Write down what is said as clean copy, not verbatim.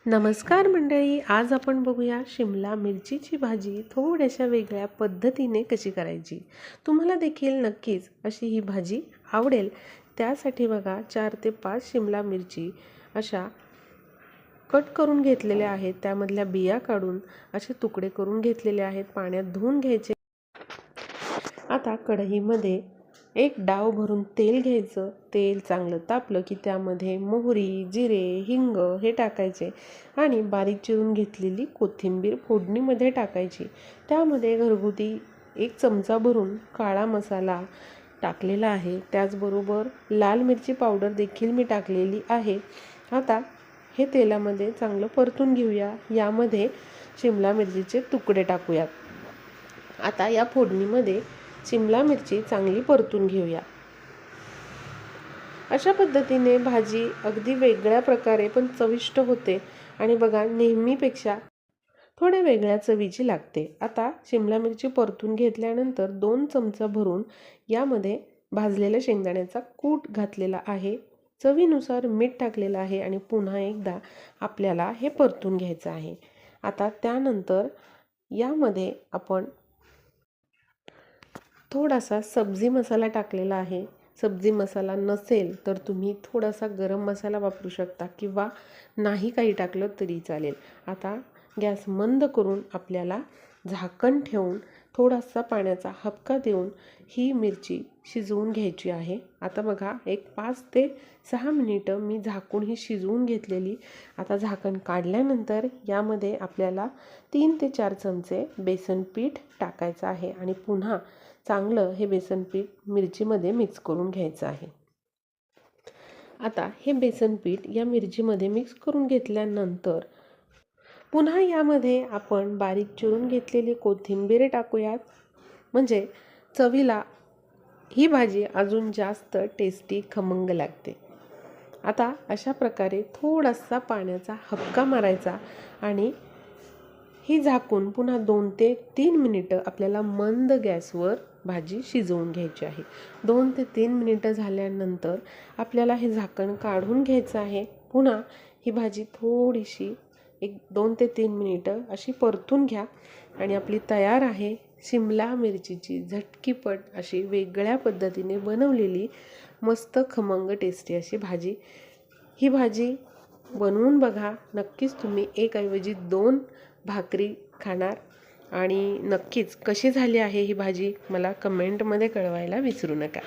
नमस्कार मंडळी, आज आपण बघूया शिमला मिरचीची भाजी थोड्याशा वेगळ्या पद्धतीने कशी करायची। तुम्हाला देखील नक्कीच अशी ही भाजी आवडेल। त्यासाठी बघा 4 ते 5 शिमला मिरची अशा कट करून घेतलेल्या आहेत। त्यामधल्या बिया काढून असे तुकडे करून घेतलेले आहेत। पाण्यात धुवून घ्यायचे। आता कढईमध्ये एक डाव भरून तेल घ्यायचं। तेल चांगलं तापलं की त्यामध्ये मोहरी, जिरे, हिंग हे टाकायचे आणि बारीक चिरून घेतलेली कोथिंबीर फोडणीमध्ये टाकायची। त्यामध्ये घरगुती 1 चमचा भरून काळा मसाला टाकलेला आहे। त्याचबरोबर लाल मिरची पावडर देखील मी टाकलेली आहे। आता हे तेलामध्ये चांगलं परतून घेऊया। यामध्ये शिमला मिरचीचे तुकडे टाकूयात। आता या फोडणीमध्ये शिमला मिरची चांगली परतून घेऊया। अशा पद्धतीने भाजी अगदी वेगळ्या प्रकारे पण चविष्ट होते आणि बघा नेहमीपेक्षा थोड्या वेगळ्या चवीची लागते। आता शिमला मिरची परतून घेतल्यानंतर 2 चमचा भरून यामध्ये भाजलेल्या शेंगदाण्याचा कूट घातलेला आहे। चवीनुसार मीठ टाकलेलं आहे आणि पुन्हा एकदा आपल्याला हे परतून घ्यायचं आहे। आता त्यानंतर यामध्ये आपण थोडासा सब्जी मसाला टाकलेला आहे। सब्जी मसाला नसेल तर तुम्ही थोडासा गरम मसाला वापरू शकता किंवा नाही काही टाकलं तरी चालेल। आता गॅस मंद करून आपल्याला झाकण ठेवून थोडासा पाण्याचा हबका देऊन ही मिरची शिजवून घ्यायची आहे। आता बघा एक 5 ते 6 मिनिटं मी झाकून ही शिजवून घेतलेली। आता झाकण काढल्यानंतर यामध्ये आपल्याला 3 ते 4 चमचे बेसन पीठ टाकायचं आहे आणि पुन्हा चांगलं हे बेसन पीठ मिरचीमध्ये मिक्स करून घ्यायचं आहे। आता हे बेसन पीठ या मिरचीमध्ये मिक्स करून घेतल्यानंतर पुन्हा यामध्ये आपण बारीक चिरून घेतलेली कोथिंबीर टाकूयात। म्हणजे चवीला ही भाजी अजून जास्त टेस्टी खमंग लागते। आता अशा प्रकारे थोडासा पाण्याचा हबका मारायचा आणि ही झाकून पुन्हा 2 ते 3 मिनिटं आपल्याला मंद गॅसवर भाजी शिजवून घ्यायची आहे। 2 ते 3 मिनिटं झाल्यानंतर आपल्याला हे झाकण काढून घ्यायचं आहे। पुन्हा ही भाजी थोडीशी 2 ते 3 मिनिटं अशी परतून घ्या आणि आपली तयार आहे शिमला मिरचीची झटकीपट अशी वेगळ्या पद्धतीने बनवलेली मस्त खमंग टेस्टी अशी भाजी। ही भाजी बनवून बघा, नक्कीच तुम्ही 1 ऐवजी 2 भाकरी खाणार आणि नक्कीच कशी झाली आहे ही भाजी मला कमेंटमध्ये कळवायला विसरू नका।